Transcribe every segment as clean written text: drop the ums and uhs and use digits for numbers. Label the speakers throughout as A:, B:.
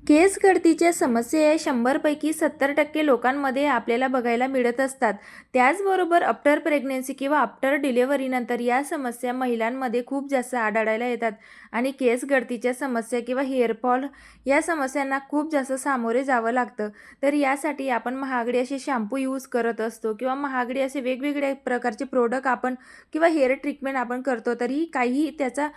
A: केस गळतीच्या समस्या या 100पैकी 70% लोकांमध्ये आपल्याला बघायला मिळत असतात. त्याचबरोबर आफ्टर प्रेग्नन्सी किंवा आफ्टर डिलिव्हरीनंतर या समस्या महिलांमध्ये खूप जास्त आढळायला येतात आणि केस गळतीच्या समस्या किंवा हेअरफॉल या समस्यांना खूप जास्त सामोरे जावं लागतं. तर यासाठी आपण महागडे असे शॅम्पू यूज करत असतो किंवा महागडे असे वेगवेगळ्या प्रकारचे प्रोडक्ट आपण किंवा हेअर ट्रीटमेंट आपण करतो, तरीही काही त्याचा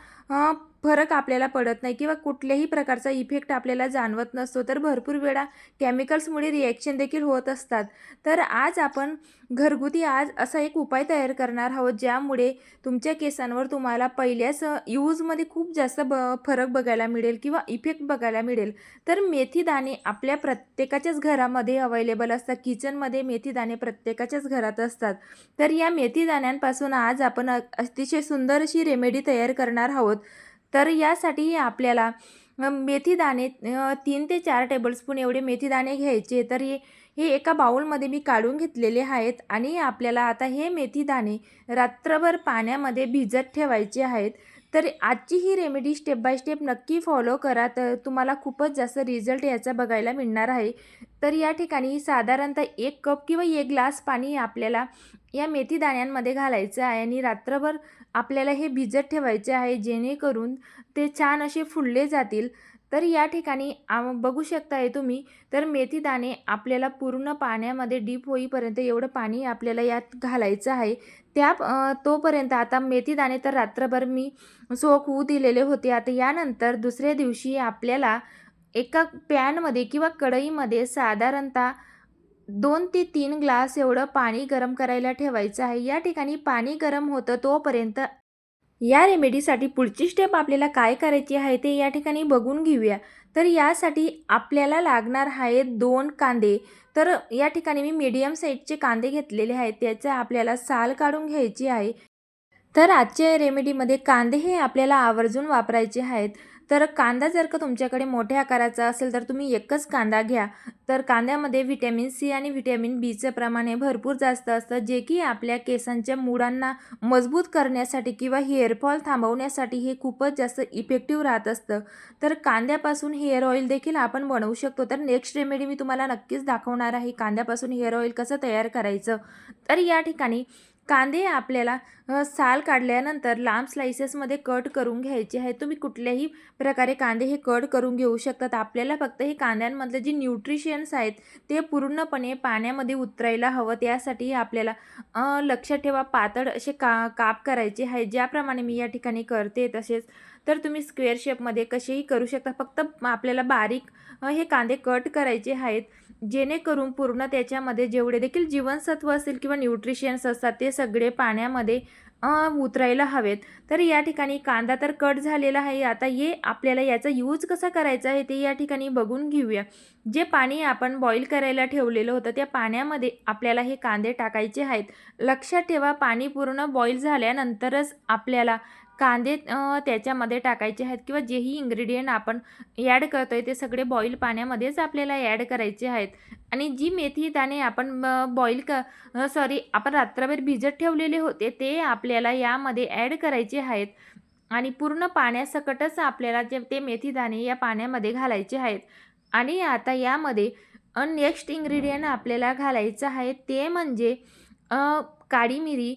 A: फरक आपल्याला पडत नाही किंवा कुठल्याही प्रकारचा इफेक्ट आपल्याला जाणवत नसतो. तर भरपूर वेळा केमिकल्समुळे रिॲक्शन देखील होत असतात. तर आज आपण घरगुती असा एक उपाय तयार करणार आहोत, ज्यामुळे तुमच्या केसांवर तुम्हाला पहिल्याच यूजमध्ये खूप जास्त फरक बघायला मिळेल किंवा इफेक्ट बघायला मिळेल. तर मेथी दाणे आपल्या प्रत्येकाच्याच घरामध्ये अवेलेबल असतात. किचनमध्ये मेथी दाणे प्रत्येकाच्याच घरात असतात. तर या मेथी दाण्यांपासून आज आपण अतिशय सुंदर अशी रेमेडी तयार करणार आहोत. तर यासाठी आपल्याला मेथी दाणे 3 ते 4 टेबलस्पून एवढे मेथी दाणे घ्यायचे. तर हे हे एका बाउलमध्ये मी काढून घेतलेले आहेत आणि आपल्याला आता हे मेथी दाणे रात्रभर पाण्यामध्ये भिजत ठेवायचे आहेत. तर आजची ही रेमेडी स्टेप बाय स्टेप नक्की फॉलो करा, तर तुम्हाला खूपच जास्त रिझल्ट याचा बघायला मिळणार आहे. तर या ठिकाणी साधारणतः 1 कप किंवा 1 ग्लास पाणी आपल्याला या मेथी दाण्यांमध्ये घालायचं आहे आणि रात्रभर आपल्याला हे भिजत ठेवायचे आहे, जेणेकरून ते छान असे फुलले जातील. तर या ठिकाणी बघू शकताय तुम्ही, तर मेथी दाणे आपल्याला पूर्ण पाण्यामध्ये डीप होईपर्यंत एवढं पाणी आपल्याला यात घालायचं आहे. तोपर्यंत आता मेथी दाणे तर रात्रभर मी सोक होऊ दिलेले होते. आता यानंतर दुसऱ्या दिवशी आपल्याला एका पॅनमध्ये किंवा कढईमध्ये साधारणतः 2 ते 3 ग्लास एवढं पाणी गरम करायला ठेवायचं आहे. या ठिकाणी पाणी गरम होतं तोपर्यंत या रेमेडीसाठी पुढची स्टेप आपल्याला काय करायची आहे ते या ठिकाणी बघून घेऊया. तर यासाठी आपल्याला लागणार आहेत 2 कांदे. तर या ठिकाणी मी मीडियम साईजचे कांदे घेतलेले आहेत. त्याचा आपल्याला साल काढून घ्यायची आहे. तर आजच्या रेमेडीमध्ये कांदे हे आपल्याला आवर्जून वापरायचे आहेत. तर कांदा जर का तुमच्याकडे मोठ्या आकाराचा असेल तर तुम्ही एकच कांदा घ्या. तर कांद्यामध्ये व्हिटॅमिन सी आणि व्हिटॅमिन बीचं प्रमाण हे भरपूर जास्त असतं, जे की आपल्या केसांच्या मुळांना मजबूत करण्यासाठी किंवा हेअरफॉल थांबवण्यासाठी हे खूपच जास्त इफेक्टिव्ह राहत असतं. तर कांद्यापासून हेअर ऑइल देखील आपण बनवू शकतो. तर नेक्स्ट रेमेडी मी तुम्हाला नक्कीच दाखवणार आहे, कांद्यापासून हेअर ऑइल कसं तयार करायचं. तर या ठिकाणी कांदे आपल्याला साल काढल्यानंतर लांब स्लाइसेसमध्ये कट करून घ्यायचे आहे. तुम्ही कुठल्याही प्रकारे कांदे हे कट करून घेऊ शकतात. आपल्याला फक्त हे कांद्यांमधले जे न्यूट्रिशन्स आहेत ते पूर्णपणे पाण्यामध्ये उतरायला हवं. त्यासाठी आपल्याला लक्षात ठेवा, पातळ असे काप करायचे आहेत. ज्याप्रमाणे मी या ठिकाणी करते तसेच. तर तुम्ही स्क्वेअर शेपमध्ये कसेही करू शकता. फक्त आपल्याला बारीक हे कांदे कट करायचे आहेत, जेणेकरून पूर्ण त्याच्यामध्ये जेवढे देखील जीवनसत्व असतील किंवा न्यूट्रिशन्स असतात ते सगळे पाण्यामध्ये उतरायला हवेत. तर या ठिकाणी कांदा तर कट झालेला आहे. आता आपल्याला याचा यूज कसा करायचा आहे ते या ठिकाणी बघून घेऊया. जे पाणी आपण बॉईल करायला ठेवलेलं होतं त्या पाण्यामध्ये आपल्याला हे कांदे टाकायचे आहेत. लक्षात ठेवा, पाणी पूर्ण बॉईल झाल्यानंतरच आपल्याला कांदे त्याच्यामध्ये टाकायचे आहेत किंवा जेही इन्ग्रेडियंट आपण ॲड करतोय ते सगळे बॉईल पाण्यामध्येच आपल्याला ॲड करायचे आहेत. आणि जी मेथी दाणे आपण आपण रात्रभर भिजत ठेवलेले होते ते आपल्याला यामध्ये ॲड करायचे आहेत आणि पूर्ण पाण्यासकटच आपल्याला ते मेथी दाणे या पाण्यामध्ये घालायचे आहेत. आणि आता यामध्ये नेक्स्ट इन्ग्रेडियंट आपल्याला घालायचं आहे ते म्हणजे काळी मिरी.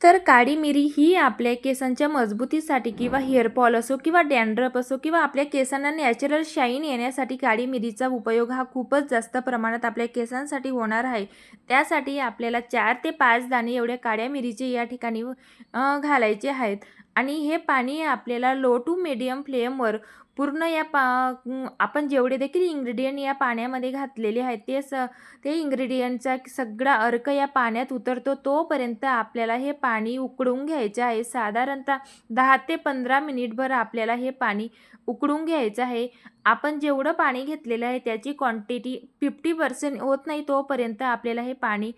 A: तर काळी मिरी ही आपल्या केसांच्या मजबूतीसाठी किंवा हेअरफॉल असो किंवा डॅन्ड्रफ असो किंवा आपल्या केसांना नॅचरल शाईन येण्यासाठी काळी मिरीचा उपयोग हा खूपच जास्त प्रमाणात आपल्या केसांसाठी होणार आहे. त्यासाठी आपल्याला 4 ते 5 दाणे एवढ्या काळ्या मिरीचे या ठिकाणी घालायचे आहेत आणि हे पाणी आपल्याला लो टू मीडियम फ्लेमवर पूर्ण आपण जेवढे देखील इन्ग्रेडियंट या पाण्यामध्ये घातलेले आहेत ते इन्ग्रेडियंटचा सगळा अर्क या पाण्यात उतरतो तोपर्यंत आपल्याला हे पाणी उकळून घ्यायचे आहे. साधारणतः 10 ते 15 मिनिटभर आपल्याला हे पाणी उकळून घ्यायचं आहे. आपण जेवढं पाणी घेतलेलं आहे त्याची क्वांटिटी 50% होत नाही तोपर्यंत आपल्याला हे पाणी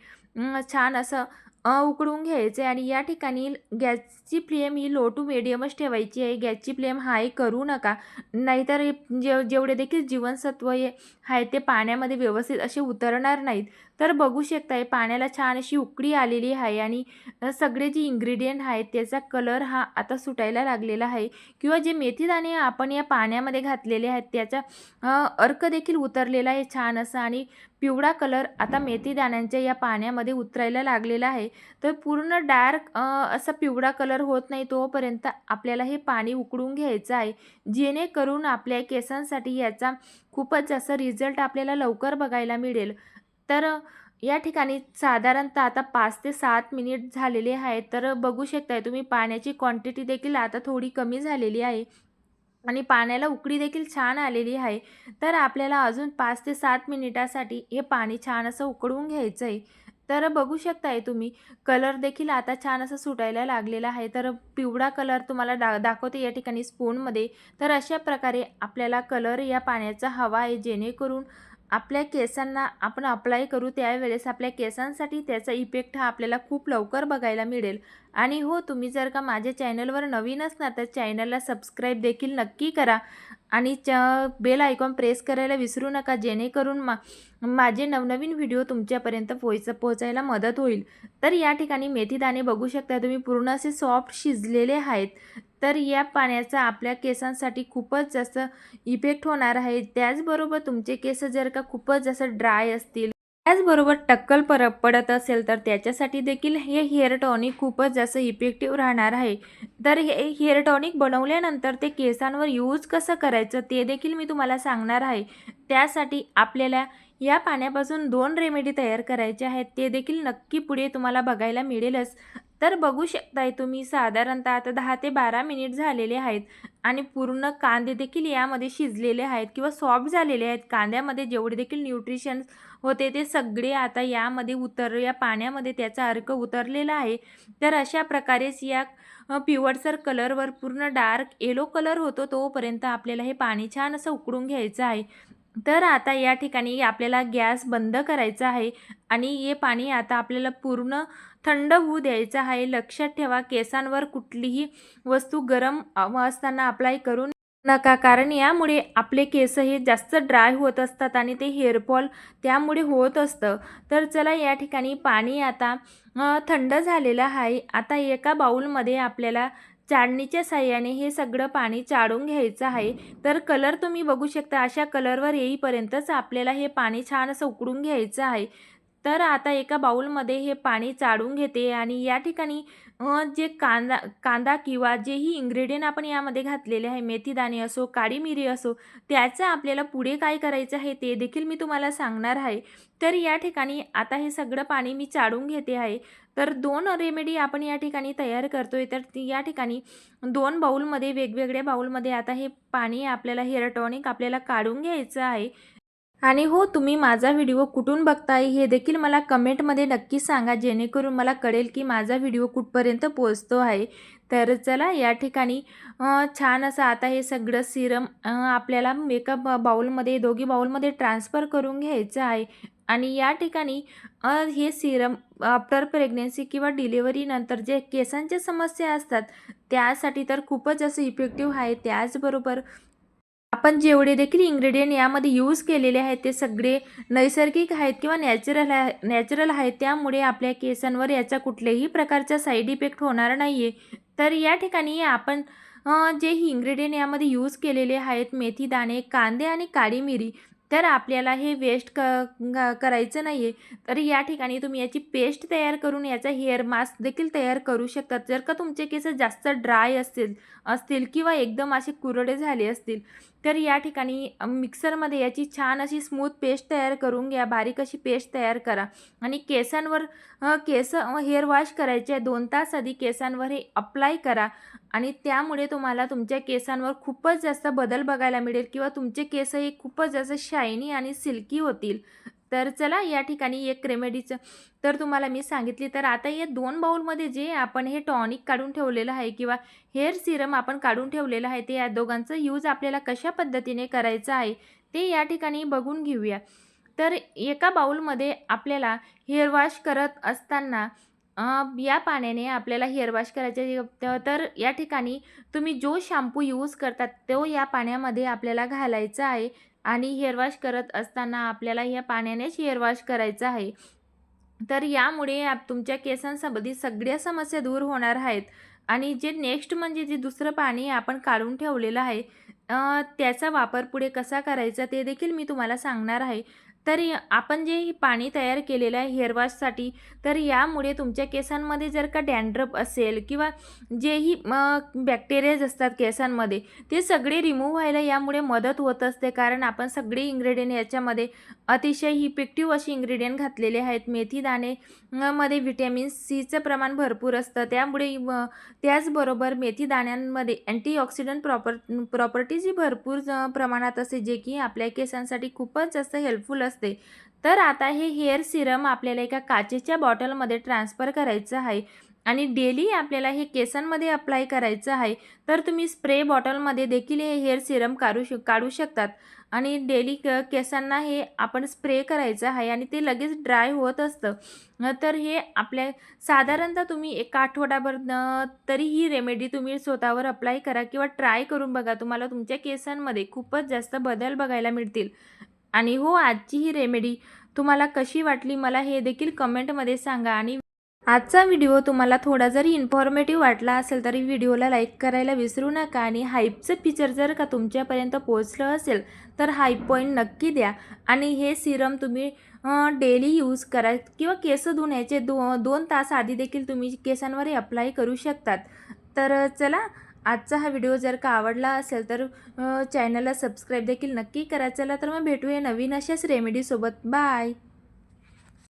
A: छान असं उकळून घ्यायचं आहे. आणि या ठिकाणी गॅसची फ्लेम ही लो टू मिडियमच ठेवायची आहे. गॅसची फ्लेम हाय करू नका, नाहीतर जेवढे देखील जीवनसत्व आहे ते पाण्यामध्ये व्यवस्थित असे उतरणार नाहीत. तर बघू शकताय पाण्याला छान अशी उकळी आलेली आहे आणि सगळे जे इन्ग्रीडियंट आहेत त्याचा कलर हा आता सुटायला लागलेला आहे किंवा जे मेथीदाणे आपण या पाण्यामध्ये घातलेले आहेत त्याचा अर्क देखील उतरलेला आहे छान असा आणि पिवळा कलर आता मेथीदाण्यांच्या या पाण्यामध्ये उतरायला लागलेला आहे. तर पूर्ण डार्क असा पिवळा कलर होत नाही तोपर्यंत आपल्याला हे पाणी उकळून घ्यायचं आहे. जेणेकरून आपल्या केसांसाठी याचा खूपच जास्त रिझल्ट आपल्याला लवकर बघायला मिळेल. तर या ठिकाणी साधारणतः आता 5 ते 7 मिनिट झालेले आहेत. तर बघू शकताय तुम्ही पाण्याची क्वांटिटी देखील आता थोडी कमी झालेली आहे आणि पाण्याला उकळी देखील छान आलेली आहे. तर आपल्याला अजून 5 ते 7 मिनिटासाठी हे पाणी छान असं उकळून घ्यायचं आहे. तर बघू शकताय तुम्ही कलर देखील आता छान असं सुटायला लागलेला आहे. तर पिवळा कलर तुम्हाला दाखवते या ठिकाणी स्पूनमध्ये. तर अशा प्रकारे आपल्याला कलर या पाण्याचा हवा आहे जेणेकरून आपल्या केसांना आपण अप्लाय करू त्यावेळेस आपल्या केसांसाठी त्याचा इफेक्ट हा आपल्याला खूप लवकर बघायला मिळेल. आणि हो, तुम्ही जर का माझ्या चॅनलवर नवीन असणार तर चॅनलला सबस्क्राईब देखील नक्की करा आणि बेल आयकॉन प्रेस करायला विसरू नका जेणेकरून माझे नवनवीन व्हिडिओ तुमच्यापर्यंत पोहोचायला मदत होईल. तर या ठिकाणी मेथीदाणे बघू शकता तुम्ही पूर्ण असे सॉफ्ट शिजलेले आहेत. तर या पाण्याचा आपल्या केसांसाठी खूपच जास्त इफेक्ट होणार आहे. त्याचबरोबर तुमचे केस जर का खूपच जास्त ड्राय असतील, त्याचबरोबर टक्कल पडत असेल तर त्याच्यासाठी देखील हे हेअर टॉनिक खूपच जास्त इफेक्टिव्ह राहणार आहे. तर हे हेअर टॉनिक बनवल्यानंतर ते केसांवर यूज कसं करायचं ते देखील मी तुम्हाला सांगणार आहे. त्यासाठी आपल्याला या पाण्यापासून 2 रेमेडी तयार करायचे आहेत. ते देखील नक्की पुढे तुम्हाला बघायला मिळेलच. तर बघू शकताय तुम्ही साधारणतः आता 10 ते 12 मिनिट झालेले आहेत आणि पूर्ण कांदे देखील यामध्ये शिजलेले आहेत किंवा सॉफ्ट झालेले आहेत. कांद्यामध्ये जेवढे देखील न्यूट्रिशन्स होते ते सगळे आता यामध्ये या पाण्यामध्ये त्याचा अर्क उतरलेला आहे. तर अशा प्रकारेच या पिवळसर कलरवर पूर्ण डार्क येलो कलर होतो तोपर्यंत आपल्याला हे पाणी छान असं उकळून घ्यायचं आहे. तर आता या ठिकाणी आपल्याला गॅस बंद करायचा आहे आणि हे पाणी आता आपल्याला पूर्ण थंड होऊ द्यायचं आहे. लक्षात ठेवा केसांवर कुठलीही वस्तू गरम असताना अप्लाय करू नका, कारण यामुळे आपले केस हे जास्त ड्राय होत असतात आणि ते हेअरफॉल त्यामुळे होत असतं. तर चला या ठिकाणी पाणी आता थंड झालेलं आहे. आता एका बाउलमध्ये आपल्याला चाळणीच्या साहाय्याने हे सगळं पाणी चाळून घ्यायचं आहे. तर कलर तुम्ही बघू शकता अशा कलरवर येईपर्यंतच आपल्याला हे पाणी छान असं उकळून घ्यायचं आहे. तर आता एका बाउलमध्ये हे पाणी चाळून घेते आणि या ठिकाणी जे कांदा कांदा किंवा जेही इन्ग्रेडियंट आपण यामध्ये घातलेले आहे, मेथीदाणे असो, काळी मिरी असो, त्याचं आपल्याला पुढे काय करायचं आहे ते देखील मी तुम्हाला सांगणार आहे. तर या ठिकाणी आता हे सगळं पाणी मी चाळून घेते आहे. तर 2 रेमेडी आपण या ठिकाणी तयार करतोय. तर या ठिकाणी 2 बाउलमध्ये वेगवेगळ्या बाउलमध्ये आता हे पाणी आपल्याला हेअर टॉनिक आपल्याला काढून घ्यायचं आहे. आणि हो, तुम्ही माझा व्हिडिओ कुठून बघताय हे देखील मला कमेंटमध्ये नक्की सांगा जेणेकरून मला कळेल की माझा व्हिडिओ कुठपर्यंत पोहोचतो आहे. तर चला या ठिकाणी छान असं आता हे सगळं सिरम आपल्याला मेकअप बाउलमध्ये दोघी बाउलमध्ये ट्रान्सफर करून घ्यायचं आहे. आणि या ठिकाणी हे सिरम आफ्टर प्रेग्नन्सी किंवा डिलिव्हरीनंतर जे केसांच्या समस्या असतात त्यासाठी तर खूपच असं इफेक्टिव्ह आहे. त्याचबरोबर आपण जेवढे देखील इन्ग्रेडियंट यामध्ये यूज केलेले आहेत ते सगळे नैसर्गिक आहेत किंवा नॅचरल आहेत. त्यामुळे आपल्या केसांवर याचा कुठल्याही प्रकारचा साईड इफेक्ट होणार नाही आहे. तर या ठिकाणी आपण जे इन्ग्रेडियंट यामध्ये यूज केलेले आहेत मेथीदाणे, कांदे आणि काळी मिरी, तर आपल्याला हे वेस्ट करायचं नाही आहे. तर या ठिकाणी तुम्ही याची पेस्ट तयार करून याचा हेअर मास्क देखील तयार करू शकतात. जर का तुमचे केस जास्त ड्राय असतील किंवा एकदम असे कुरडे झाले असतील तर या ठिकाणी मिक्सरमध्ये याची छान अशी स्मूथ पेस्ट तयार करून घ्या. बारीक अशी पेस्ट तयार करा आणि केसांवर हेअर वॉश करायचे 2 तास आधी केसांवर हे अप्लाय करा आणि त्यामुळे तुम्हाला तुमच्या केसांवर खूपच जास्त बदल बघायला मिळेल किंवा तुमचे केस हे खूपच जास्त शायनी आणि सिल्की होतील. तर चला या ठिकाणी एक रेमेडीचं तर तुम्हाला मी सांगितली. तर आता या 2 बाउलमध्ये जे आपण हे टॉनिक काढून ठेवलेलं आहे किंवा हेअर सिरम आपण काढून ठेवलेलं आहे ते या दोघांचा यूज आपल्याला कशा पद्धतीने करायचा आहे ते या ठिकाणी बघून घेऊया. तर एका बाउलमध्ये आपल्याला हेअर वॉश करत असताना या पाण्याने आपल्याला हेअर वॉश करायचे तर या ठिकाणी तुम्ही जो शॅम्पू यूज करतात तो या पाण्यामध्ये आपल्याला घालायचा आहे आणि हेअर वॉश करत असताना आपल्याला ह्या पाण्यानेच हेअर वॉश करायचं आहे. तर यामुळे तुमच्या केसांसंबंधित सगळ्या समस्या दूर होणार आहेत. आणि जे नेक्स्ट म्हणजे जे दुसरं पाणी आपण काढून ठेवलेलं आहे, त्याचा वापर पुढे कसा करायचा ते देखील मी तुम्हाला सांगणार आहे. तर आपण जे हे पाणी तयार केलेलं आहे हेअर वॉशसाठी, तर यामुळे तुमच्या केसांमध्ये जर का डॅन्ड्रफ असेल किंवा जेही बॅक्टेरियाज असतात केसांमध्ये, ते सगळे रिमूव्ह व्हायला यामुळे मदत होत असते. कारण आपण सगळे इन्ग्रेडियंट याच्यामध्ये अतिशय इफेक्टिव्ह अशी इन्ग्रेडियंट घातलेले आहेत. मेथी दाणे मध्ये व्हिटॅमिन सीचं प्रमाण भरपूर असतं. त्यामुळे त्याचबरोबर मेथी दाण्यांमध्ये अँटीऑक्सिडंट प्रॉपर्टीजही भरपूर प्रमाणात असते, जे की आपल्या केसांसाठी खूपच जास्त हेल्पफुल असते. तर आता हे हेअर सिरम आपल्याला एका काचेच्या बॉटलमध्ये ट्रान्सफर करायचं आहे आणि डेली आपल्याला हे केसांमध्ये अप्लाय करायचं आहे. तर तुम्ही स्प्रे बॉटलमध्ये देखील हे हेअर सिरम काढू शकतात आणि डेली केसांना हे आपण स्प्रे करायचं आहे आणि ते लगेच ड्राय होत असतं. तर हे आपल्या साधारणतः तुम्ही एक आठवडाभर तरी ही रेमेडी तुम्ही स्वतःवर अप्लाय करा किंवा ट्राय करून बघा. तुम्हाला तुमच्या केसांमध्ये खूपच जास्त बदल बघायला मिळतील. आणि हो, आजची ही रेमेडी तुम्हाला कशी वाटली मला हे देखील कमेंटमध्ये सांगा. आणि आजचा व्हिडिओ तुम्हाला थोडा जरी इन्फॉर्मेटिव्ह वाटला असेल तरी व्हिडिओला लाईक करायला विसरू नका. आणि हाईपचं फीचर जर का तुमच्यापर्यंत पोहोचलं असेल तर हाईप पॉईंट नक्की द्या. आणि हे सिरम तुम्ही डेली यूज करा किंवा केस धुण्याचे 2 तास आधी देखील तुम्ही केसांवर अप्लाय करू शकतात. तर चला, आजचा हा व्हिडिओ जर का आवडला असेल तर चॅनलला सबस्क्राईब देखील नक्की करा. चला तर मग भेटूया नवीन अशाच रेमेडीसोबत. बाय.